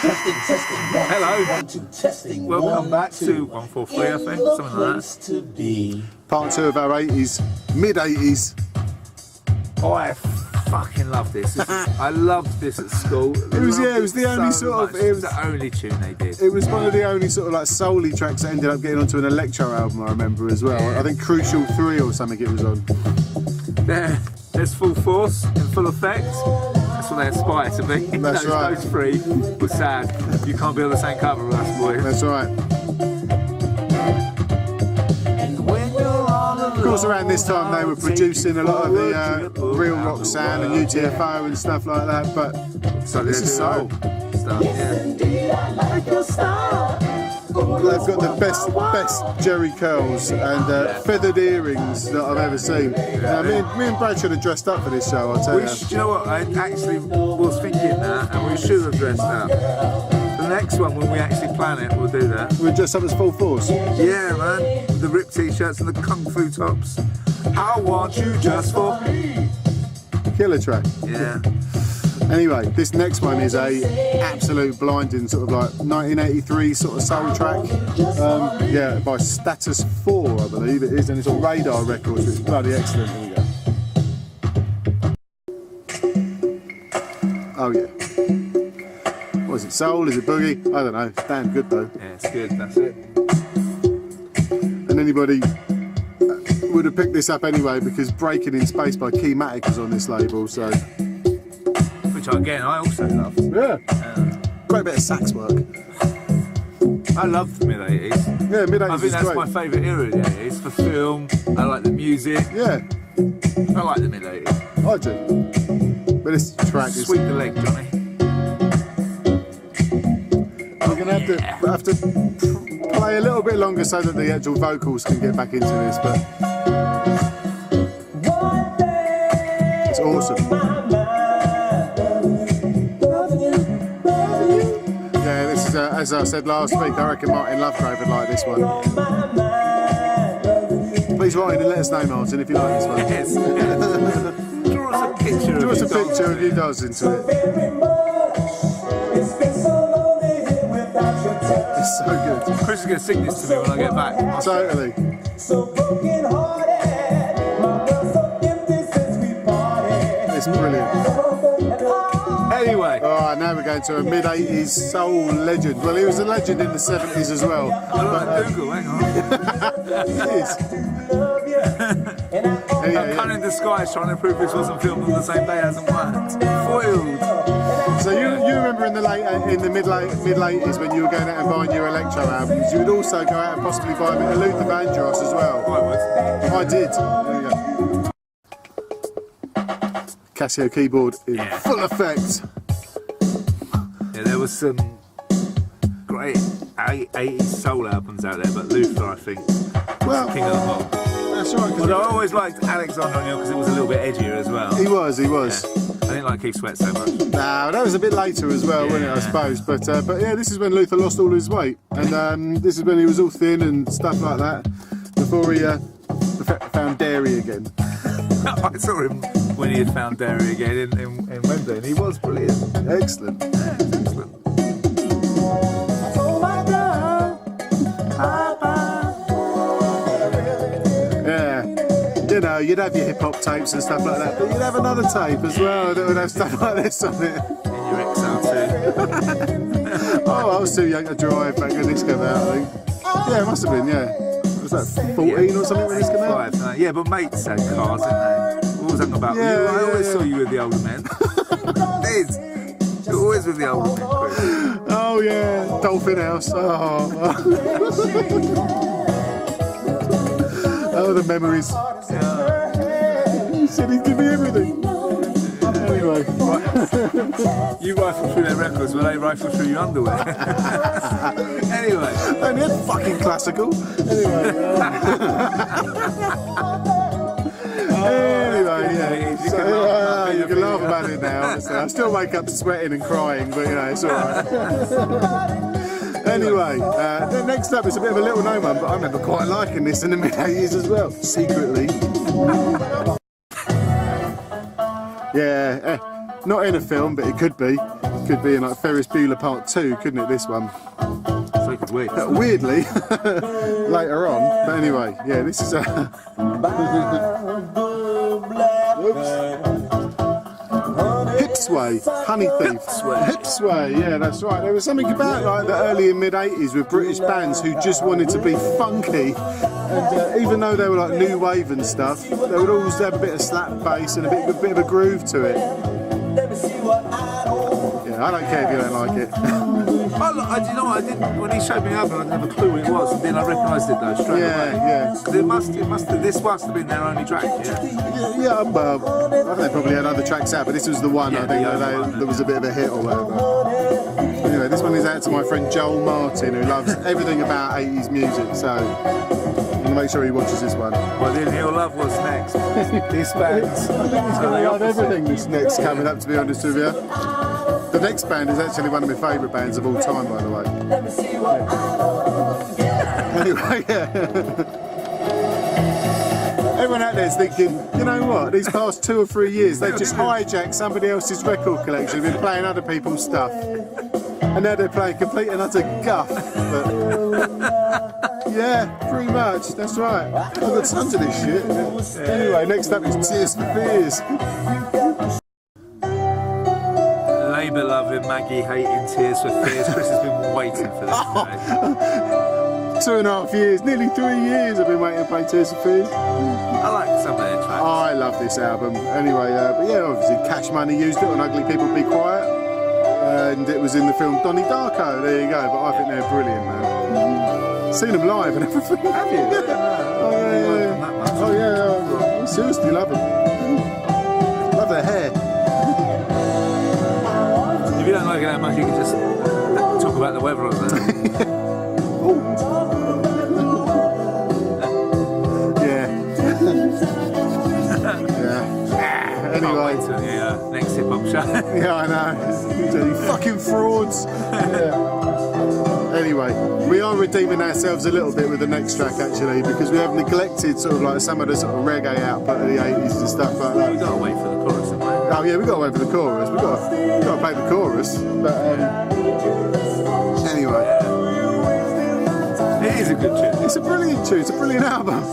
Hello. Welcome back to 143, I think, something like that. Part 2 of our 80s, mid-80s. Oh, I fucking love this. I loved this at school. It was the only sort of. It was the only tune they did. It was one of the only sort of like soul-y tracks that ended up getting onto an electro album, I remember as well. Yeah. I think Crucial 3 or something it was on. There's Full Force in full effect. That's what they aspire to be. That's right. Those three were sad. You can't be on the same cover with us, boys. That's right. Of course, around this time they were producing a lot of the real rock sound and UTFO and stuff like that, but So this is soul. Stuff, yeah. They've got the best Jerry curls and feathered earrings that I've ever seen. Me and Brad should have dressed up for this show, I'll tell you. Do you know what? I actually was thinking that, and we should have dressed up. The next one, when we actually plan it, we'll do that. We'll dress up as Full Force. Yeah, man. With the ripped t-shirts and the kung fu tops. I want you just for me. Killer track. Yeah. Anyway, this next one is a absolute blinding sort of like 1983 sort of soul track. Yeah, by Status 4, I believe it is, and it's on Radar Records. It's bloody excellent. Here we go. Oh yeah. What is it? Soul? Is it boogie? I don't know. It's damn good though. Yeah, it's good. That's it. And anybody would have picked this up anyway because Breaking in Space by Keymatic was on this label. So. Which again, I also love. Yeah. Great bit of sax work. I love the mid-80s. Yeah, mid-80s I think that's great. my favourite era of the 80s. For film, I like the music. Yeah. I like the mid-80s. I do. But this track is... Sweep the leg, Johnny. We're going to have to play a little bit longer so that the actual vocals can get back into this, but... It's awesome. Yeah, this is, as I said last week, I reckon Martin Lovegrave would like this one. Please write in and let us know, Martin, if you like this one. Yes. Draw us a picture Draw us a picture of you does into it. It's so good. Chris is going to sing this to me when I get back. Totally. It's brilliant. Anyway. Alright, now we're going to a mid-80s soul legend. Well, he was a legend in the 70s as well. I like Google, hang on. He is. I'm kind of in disguise trying to prove this wasn't filmed on the same day as it worked. Foiled. So you remember in the mid-80s when you were going out and buying your electro albums, you would also go out and possibly buy a bit of Luther Vandross as well. I would. I did. There you go. Casio keyboard in full effect. Yeah, there was some great 80s soul albums out there, but Luther, I think, was the king of them all. That's right. But I always liked Alexander O'Neill because it was a little bit edgier as well. He was. Yeah. I didn't like Keith Sweat so much. No, that was a bit later as well, wasn't it, I suppose. But yeah, this is when Luther lost all his weight. And this is when he was all thin and stuff like that. Before he found dairy again. I saw him when he had found dairy again in Wembley, and he was brilliant. Excellent. Yeah, it was excellent. Yeah. You know, you'd have your hip-hop tapes and stuff like that, but you'd have another tape as well that would have stuff like this on it. In your XL2. Oh, I was too young to drive back when this came out, I think. Yeah, it must have been, yeah. Was that 14 or something when this came out? 5, yeah, but mates had cars, didn't they? Always hung about you. I always saw you with the older men. Liz, you're always with the older men, Chris. Oh yeah, Dolphin House. Oh, oh the memories. He said he'd give me everything. Anyway. You rifle through their records, but they rifle through your underwear. Anyway. And it's fucking classical. Anyway. Anyway, yeah. You can laugh about it now, honestly. I still wake up sweating and crying, but you know, it's alright. Anyway, the next up is a bit of a little known one, but I remember quite liking this in the mid-80s as well, secretly. Yeah, not in a film, but it could be. Could be in like Ferris Bueller Part 2, couldn't it, this one? So could we. Weirdly, later on. But anyway, yeah, this is a... Hip Sway, Honey Thief. Hip Sway, yeah, that's right. There was something about like the early and mid 80s with British bands who just wanted to be funky, and even though they were like new wave and stuff, they would always have a bit of slap bass and a bit of a groove to it. Yeah, I don't care if you don't like it. I do you know what, I didn't, when he showed me the album, I didn't have a clue what it was, and then I recognised it though straight away. Yeah. This must have been their only track, yeah? Yeah, I think they probably had other tracks out, but this was the one. I think there was a bit of a hit or whatever. Anyway, this one is out to my friend Joel Martin, who loves everything about 80s music, so I'm gonna make sure he watches this one. Well, then he'll love what's next. These bands. I think he's gonna love everything this next coming up, to be honest with you. The next band is actually one of my favourite bands of all time, by the way. Anyway, yeah. Everyone out there is thinking, you know what, these past 2 or 3 years, they've just hijacked somebody else's record collection, been playing other people's stuff. And now they're playing complete and utter guff. But, yeah, pretty much, that's right. I've got tons of this shit. Anyway, next up is Tears for Fears. Labour loving, Maggie hating, Tears for Fears. Chris has been waiting for this today. 2.5 years, nearly 3 years I've been waiting to play Tears for Fears. I like some of their tracks. I love this album. Anyway, but yeah, obviously Cash Money used it on Ugly People Be Quiet. And it was in the film Donnie Darko, there you go. But I think they're brilliant, man. Seen them live and everything. Have you? Oh yeah, I seriously love them. Love their hair. If you don't like it that much, you can just talk about the weather or something. Yeah. Anyway. Next hip hop show. Yeah, I know. You fucking frauds. Yeah. Anyway, we are redeeming ourselves a little bit with the next track actually, because we have neglected sort of like some of the sort of reggae output of the 80s and stuff like that. We've got to wait for the chorus, haven't we? Oh yeah, we've got to wait for the chorus. We've got to play the chorus. But anyway. It is a good tune. It's a brilliant tune. It's a brilliant album.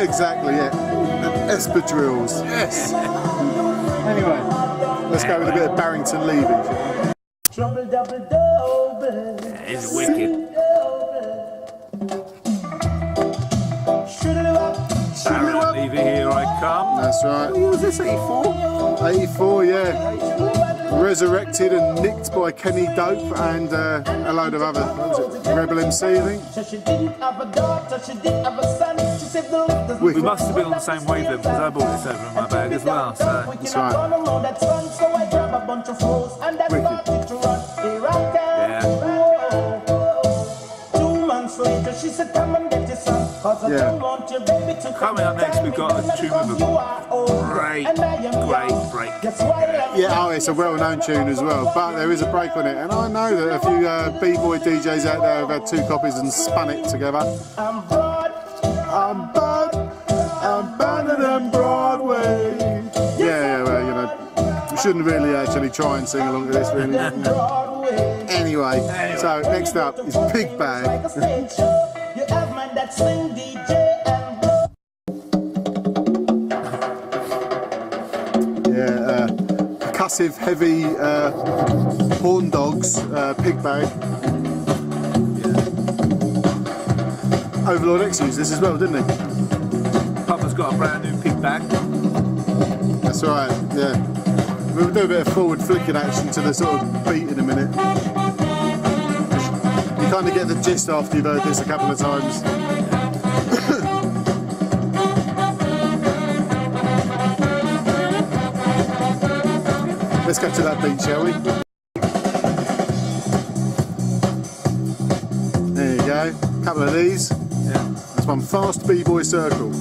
Exactly, yeah. Espadrilles, yes. Anyway, let's go with a bit of Barrington Levy. Yeah, it's wicked. Barrington Levy, here I come. That's right. What was this, 84? 84, yeah. Resurrected and nicked by Kenny Dope and a load of other, what was it, Rebel MC, I think? We must have been on the same wavelength because I bought this over in my bag as well. So. That's right. Yeah. Coming up next, we've got a tune with a great break. Yeah, oh, it's a well-known tune as well, but there is a break on it, and I know that a few b-boy DJs out there have had 2 copies and spun it together. I'm better than Broadway. Yeah, well, you know, we shouldn't really actually try and sing along to this, really. Anyway, so next up is Big Bag. Yeah, percussive, heavy horn dogs, Pig Bag. Yeah. Overlord X used this as well, didn't he? Papa's got a brand new Pig Bag. That's right, yeah. We'll do a bit of forward flicking action to the sort of beat in a minute. You kind of get the gist after you've heard this a couple of times. Let's go to that beat, shall we? There you go. A couple of these. Yeah. That's one fast b-boy circle.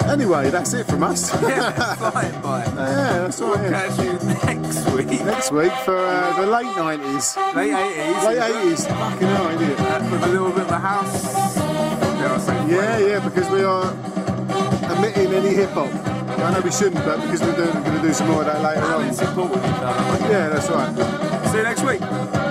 Anyway, that's it from us. Yeah, flying by. Yeah, that's right. We'll catch you next week. next week for the late 90s. Late 80s. Late 80s. Fucking hell, idiot. With a little bit of a house. Dare I say, Yeah, because we are omitting any hip hop. I know we shouldn't, but because we're going to do some more of that later on. It's important. Yeah, that's right. See you next week.